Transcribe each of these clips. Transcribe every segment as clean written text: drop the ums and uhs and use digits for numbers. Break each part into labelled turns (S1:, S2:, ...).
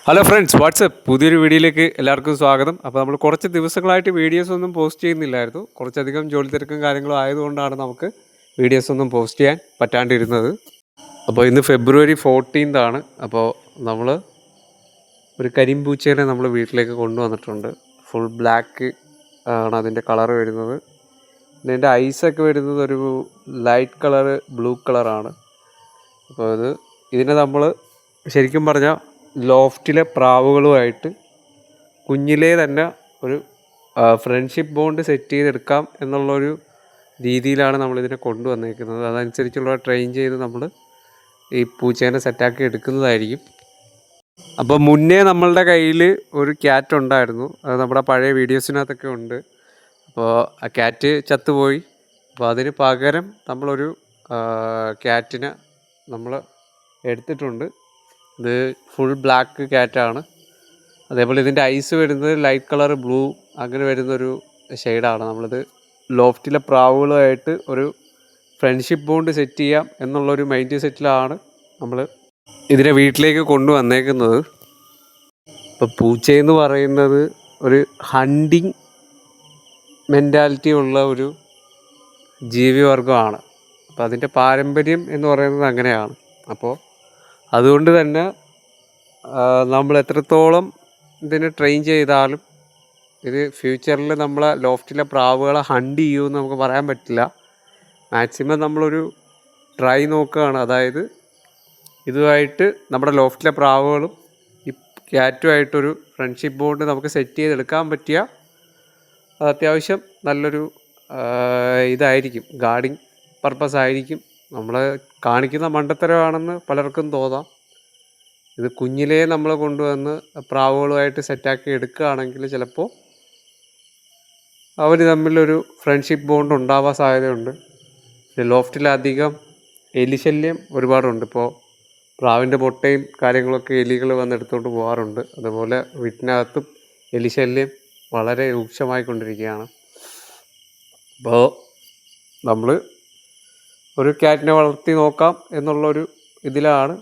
S1: Hello friends, WhatsApp പുതിയൊരു വീഡിയോയിലേക്ക് എല്ലാവർക്കും സ്വാഗതം. അപ്പോൾ നമ്മൾ കുറച്ച് ദിവസങ്ങളായിട്ട് വീഡിയോസ് ഒന്നും പോസ്റ്റ് ചെയ്യുന്നില്ലായിരുന്നു. കുറച്ചധികം ജോലി തിരക്കും കാര്യങ്ങളും ആയതുകൊണ്ടാണ് നമുക്ക് വീഡിയോസ് ഒന്നും പോസ്റ്റ് ചെയ്യാൻ പറ്റാണ്ടിരുന്നത്. അപ്പോൾ ഇന്ന് ഫെബ്രുവരി 14 ആണ്. അപ്പോൾ നമ്മൾ ഒരു കരിമ്പൂച്ചേനെ നമ്മൾ വീട്ടിലേക്ക് കൊണ്ടുവന്നിട്ടുണ്ട്. ഫുൾ ബ്ലാക്ക് ആണ് അതിൻ്റെ കളർ വരുന്നത്. പിന്നെ അതിൻ്റെ ഐസൊക്കെ വരുന്നത് ഒരു ലൈറ്റ് കളറ് ബ്ലൂ കളറാണ്. അപ്പോൾ ഇതിനെ നമ്മൾ ശരിക്കും പറഞ്ഞാൽ ലോഫ്റ്റിലെ പ്രാവുകളുമായിട്ട് കുഞ്ഞിലേ തന്നെ ഒരു ഫ്രണ്ട്ഷിപ്പ് ബോണ്ട് സെറ്റ് ചെയ്തെടുക്കാം എന്നുള്ളൊരു രീതിയിലാണ് നമ്മളിതിനെ കൊണ്ടുവന്നേക്കുന്നത്. അതനുസരിച്ചുള്ള ട്രെയിൻ ചെയ്ത് നമ്മൾ ഈ പൂച്ചേനെ സെറ്റാക്കി എടുക്കുന്നതായിരിക്കും. അപ്പോൾ മുന്നേ നമ്മളുടെ കയ്യിൽ ഒരു ക്യാറ്റ് ഉണ്ടായിരുന്നു. അത് നമ്മുടെ പഴയ വീഡിയോസിനകത്തൊക്കെ ഉണ്ട്. അപ്പോൾ ആ ക്യാറ്റ് ചത്തുപോയി. അപ്പോൾ അതിന് പകരം നമ്മളൊരു ക്യാറ്റിനെ നമ്മൾ എടുത്തിട്ടുണ്ട്. ഇത് ഫുൾ ബ്ലാക്ക് ക്യാറ്റാണ്. അതേപോലെ ഇതിൻ്റെ ഐസ് വരുന്നത് ലൈറ്റ് കളർ ബ്ലൂ അങ്ങനെ വരുന്നൊരു ഷെയ്ഡാണ്. നമ്മളിത് ലോഫ്റ്റിലെ പ്രാവുകളുമായിട്ട് ഒരു ഫ്രണ്ട്ഷിപ്പ് ബോണ്ട് സെറ്റ് ചെയ്യാം എന്നുള്ളൊരു മൈൻഡ് സെറ്റിലാണ് നമ്മൾ ഇതിനെ വീട്ടിലേക്ക് കൊണ്ടുവന്നേക്കുന്നത്. ഇപ്പോൾ പൂച്ചയെന്ന് പറയുന്നത് ഒരു ഹണ്ടിങ് മെൻറ്റാലിറ്റി ഉള്ള ഒരു ജീവിവർഗമാണ്. അപ്പോൾ അതിൻ്റെ പാരമ്പര്യം എന്ന് പറയുന്നത് അങ്ങനെയാണ്. അപ്പോൾ അതുകൊണ്ട് തന്നെ നമ്മൾ എത്രത്തോളം ഇതിനെ ട്രെയിൻ ചെയ്താലും ഇത് ഫ്യൂച്ചറിൽ നമ്മളെ ലോഫ്റ്റിലെ പ്രാവുകളെ ഹണ്ട് ചെയ്യുമെന്ന് നമുക്ക് പറയാൻ പറ്റില്ല. മാക്സിമം നമ്മളൊരു ട്രൈ നോക്കുകയാണ്. അതായത് ഇതുമായിട്ട് നമ്മുടെ ലോഫ്റ്റിലെ പ്രാവുകളും ഈ ക്യാറ്റുമായിട്ടൊരു ഫ്രണ്ട്ഷിപ്പ് ബോണ്ട് നമുക്ക് സെറ്റ് ചെയ്തെടുക്കാൻ പറ്റിയ അത് അത്യാവശ്യം നല്ലൊരു ഇതായിരിക്കും, ഗാർഡിങ് പർപ്പസ് ആയിരിക്കും. നമ്മൾ കാണിക്കുന്ന മണ്ടത്തരമാണെന്ന് പലർക്കും തോന്നാം. ഇത് കുഞ്ഞിലേ നമ്മൾ കൊണ്ടുവന്ന് പ്രാവുകളുമായിട്ട് സെറ്റാക്കി എടുക്കുകയാണെങ്കിൽ ചിലപ്പോൾ അവർ തമ്മിലൊരു ഫ്രണ്ട്ഷിപ്പ് ബോണ്ട് ഉണ്ടാവാൻ സാധ്യതയുണ്ട്. ലോഫ്റ്റിലധികം എലിശല്യം ഒരുപാടുണ്ട്. ഇപ്പോൾ പ്രാവിൻ്റെ മുട്ടയും കാര്യങ്ങളൊക്കെ എലികൾ വന്ന് എടുത്തുകൊണ്ട് പോകാറുണ്ട്. അതുപോലെ വീട്ടിനകത്തും എലിശല്യം വളരെ രൂക്ഷമായിക്കൊണ്ടിരിക്കുകയാണ്. അപ്പോൾ നമ്മൾ ഒരു ക്യാറ്റിനെ വളർത്തി നോക്കാം എന്നുള്ളൊരു ഇതിലാണ്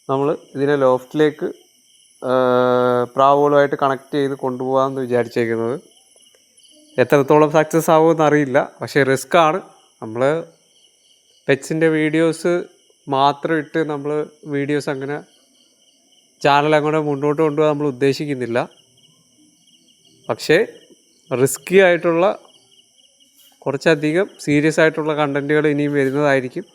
S1: നമ്മൾ ഇതിനെ ലോഫ്റ്റിലേക്ക് പ്രാവുകളുമായിട്ട് കണക്ട് ചെയ്ത് കൊണ്ടുപോകാമെന്ന് വിചാരിച്ചേക്കുന്നത്. എത്രത്തോളം സക്സസ് ആവുമെന്ന് അറിയില്ല, പക്ഷേ റിസ്ക് ആണ്. നമ്മൾ പെറ്റ്സിൻ്റെ വീഡിയോസ് മാത്രം ഇട്ട് നമ്മൾ വീഡിയോസ് അങ്ങനെ ചാനൽ അങ്ങനെ മുന്നോട്ട് കൊണ്ടുപോകാൻ നമ്മൾ ഉദ്ദേശിക്കുന്നില്ല. പക്ഷേ റിസ്കി ആയിട്ടുള്ള കുറച്ചധികം സീരിയസ് ആയിട്ടുള്ള കണ്ടൻറ്റുകൾ ഇനിയും വരുന്നതായിരിക്കും.